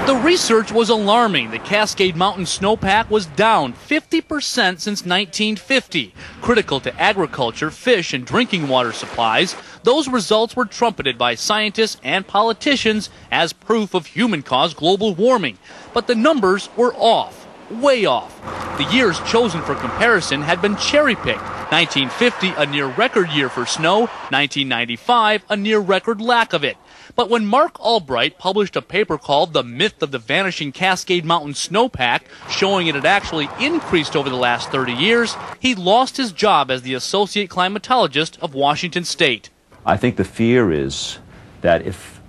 The research was alarming. The Cascade Mountain snowpack was down 50% since 1950. Critical to agriculture, fish, and drinking water supplies, those results were trumpeted by scientists and politicians as proof of human-caused global warming. But the numbers were off, way off. The years chosen for comparison had been cherry-picked. 1950, a near-record year for snow. 1995, a near-record lack of it. But when Mark Albright published a paper called The Myth of the Vanishing Cascade Mountain Snowpack, showing it had actually increased over the last 30 years, he lost his job as the associate climatologist of Washington State. I think the fear is that if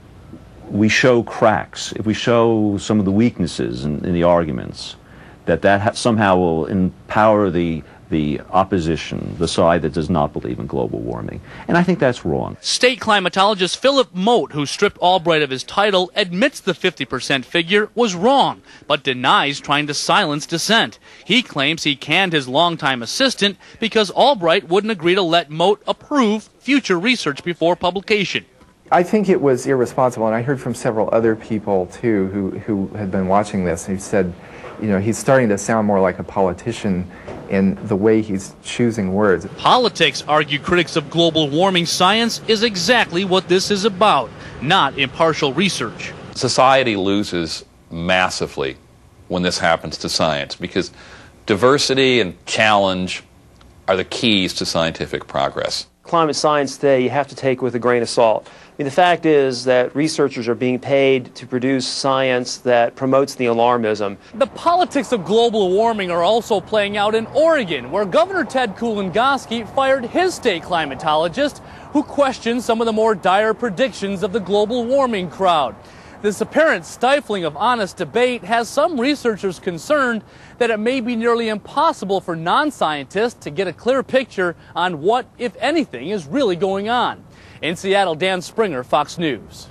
we show cracks, if we show some of the weaknesses in the arguments, that somehow will empower the opposition, the side that does not believe in global warming. And I think that's wrong. State climatologist Philip Mote, who stripped Albright of his title, admits the 50% figure was wrong, but denies trying to silence dissent. He claims he canned his longtime assistant because Albright wouldn't agree to let Mote approve future research before publication. I think it was irresponsible, and I heard from several other people, too, who had been watching this, who said, you know, he's starting to sound more like a politician in the way he's choosing words. Politics, argue critics of global warming science, is exactly what this is about, not impartial research. Society loses massively when this happens to science because diversity and challenge are the keys to scientific progress. Climate science today you have to take with a grain of salt. I mean, the fact is that researchers are being paid to produce science that promotes the alarmism. The politics of global warming are also playing out in Oregon, where Governor Ted Kulongoski fired his state climatologist, who questioned some of the more dire predictions of the global warming crowd. This apparent stifling of honest debate has some researchers concerned that it may be nearly impossible for non-scientists to get a clear picture on what, if anything, is really going on. In Seattle, Dan Springer, Fox News.